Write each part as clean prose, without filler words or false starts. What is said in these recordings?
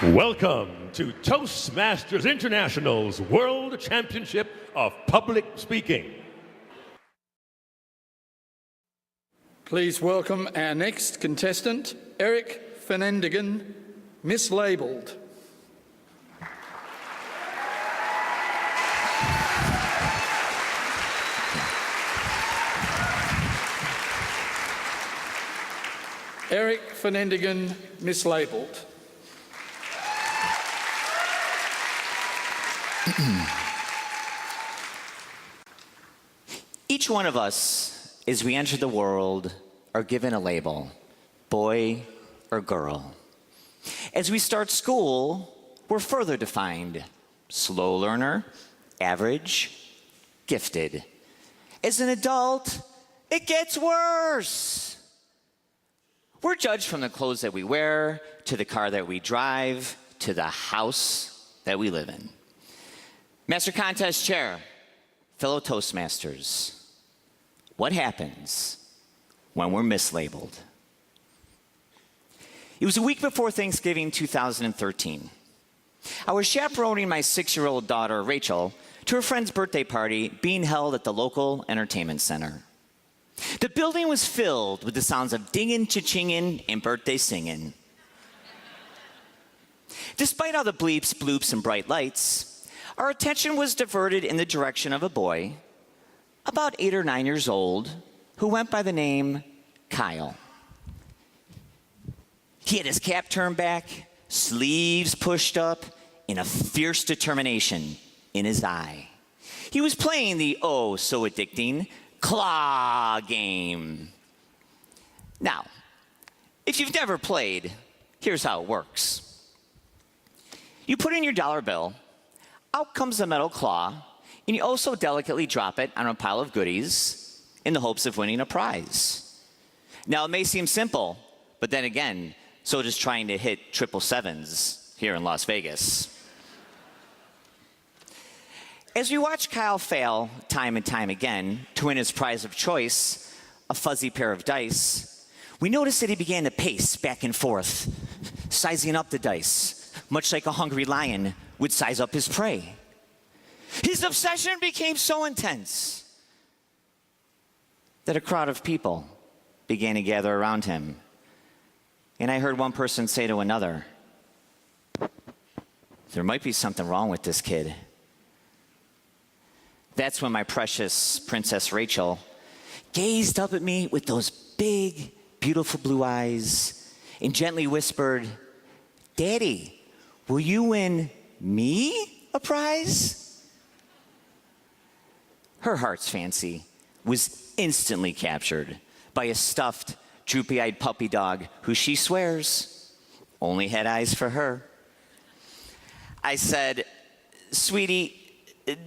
Welcome to Toastmasters International's World Championship of Public Speaking. Please welcome our next contestant, Eric Feinendegen, mislabeled. Eric Feinendegen, mislabeled. Each one of us, as we enter the world, are given a label, boy or girl. As we start school, we're further defined, slow learner, average, gifted. As an adult, it gets worse. We're judged from the clothes that we wear, to the car that we drive, to the house that we live in. Master Contest Chair, fellow Toastmasters, what happens when we're mislabeled? It was a week before Thanksgiving 2013. I was chaperoning my 6-year-old daughter, Rachel, to her friend's birthday party being held at the local entertainment center. The building was filled with the sounds of dingin', cha-chingin', and birthday singing. Despite all the bleeps, bloops, and bright lights, our attention was diverted in the direction of a boy, about 8 or 9 years old, who went by the name Kyle. He had his cap turned back, sleeves pushed up, and a fierce determination in his eye. He was playing the oh-so-addicting claw game. Now, if you've never played, here's how it works. You put in your dollar bill, out comes the metal claw, and you also delicately drop it on a pile of goodies in the hopes of winning a prize. Now, it may seem simple, but then again, so does trying to hit 777s here in Las Vegas. As we watch Kyle fail time and time again to win his prize of choice, a fuzzy pair of dice, we noticed that he began to pace back and forth, sizing up the dice, much like a hungry lion would size up his prey. His obsession became so intense that a crowd of people began to gather around him. And I heard one person say to another, "There might be something wrong with this kid." That's when my precious Princess Rachel gazed up at me with those big, beautiful blue eyes and gently whispered, "Daddy, will you win me a prize?" Her heart's fancy was instantly captured by a stuffed, droopy-eyed puppy dog who she swears only had eyes for her. I said, "Sweetie,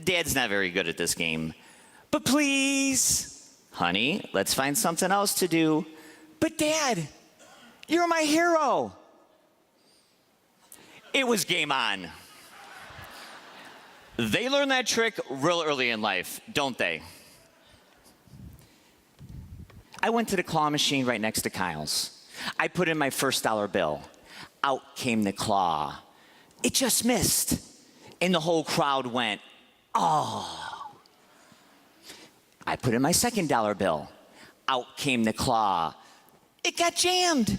Dad's not very good at this game, but please, honey, let's find something else to do." "But Dad, you're my hero." It was game on. They learn that trick real early in life, don't they? I went to the claw machine right next to Kyle's. I put in my first dollar bill. Out came the claw. It just missed. And the whole crowd went, "Oh." I put in my second dollar bill. Out came the claw. It got jammed.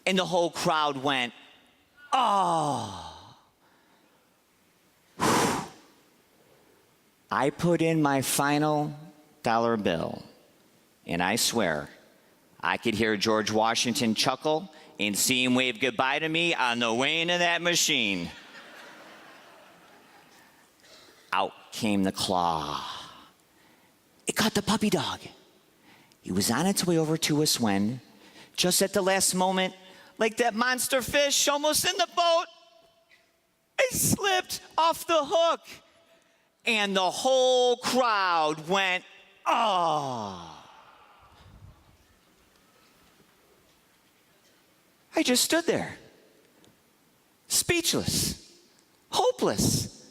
And the whole crowd went, "Oh." I put in my final dollar bill, and I swear I could hear George Washington chuckle and see him wave goodbye to me on the way into that machine. Out came the claw. It caught the puppy dog. He was on its way over to us when, just at the last moment, like that monster fish almost in the boat, it slipped off the hook. And the whole crowd went, "Oh." I just stood there, speechless, hopeless,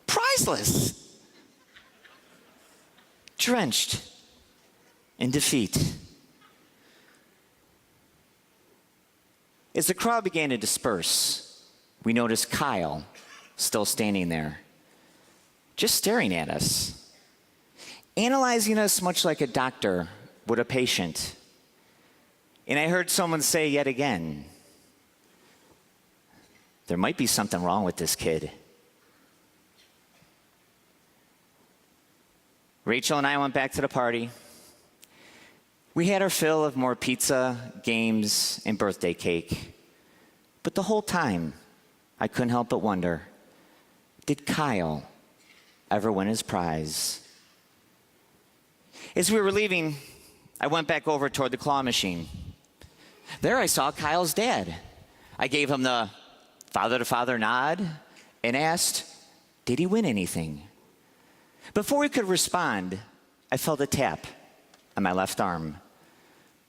prizeless, drenched in defeat. As the crowd began to disperse, we noticed Kyle still standing there, just staring at us, analyzing us much like a doctor would a patient. And I heard someone say yet again, there might be something wrong with this kid. Rachel and I went back to the party. We had our fill of more pizza, games, and birthday cake. But the whole time, I couldn't help but wonder, did Kyle ever win his prize? As we were leaving, I went back over toward the claw machine. There I saw Kyle's dad. I gave him the father-to-father nod and asked, did he win anything? Before he could respond, I felt a tap on my left arm.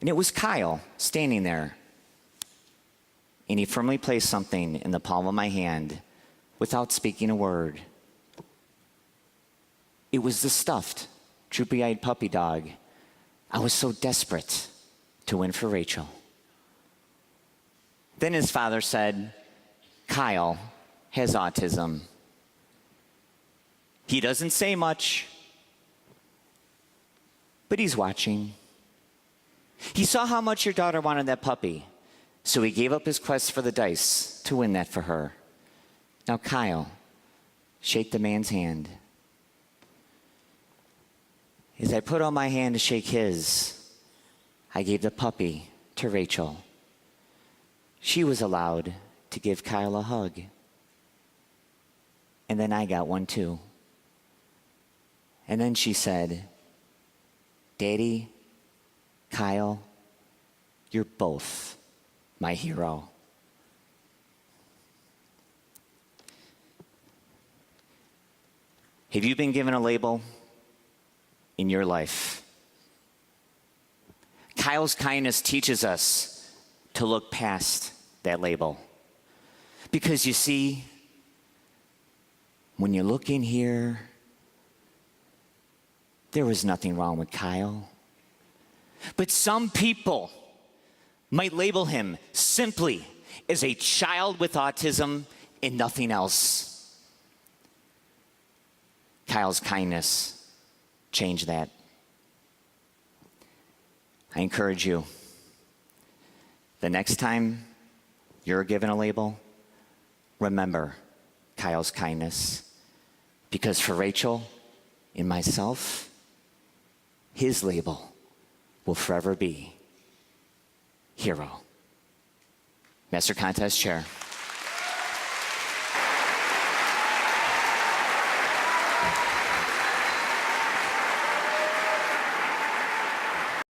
And it was Kyle standing there. And he firmly placed something in the palm of my hand without speaking a word. It was the stuffed, droopy-eyed puppy dog I was so desperate to win for Rachel. Then his father said, Kyle has autism. He doesn't say much, but he's watching. He saw how much your daughter wanted that puppy, so he gave up his quest for the dice to win that for her. Now, Kyle, shake the man's hand. As I put out my hand to shake his, I gave the puppy to Rachel. She was allowed to give Kyle a hug. And then I got one too. And then she said, Daddy, Kyle, you're both my hero. Have you been given a label in your life? Kyle's kindness teaches us to look past that label. Because you see, when you look in here, there was nothing wrong with Kyle. But some people might label him simply as a child with autism and nothing else. Kyle's kindness changed that. I encourage you, the next time you're given a label, remember Kyle's kindness. Because for Rachel and myself, his label will forever be hero. Master Contest Chair.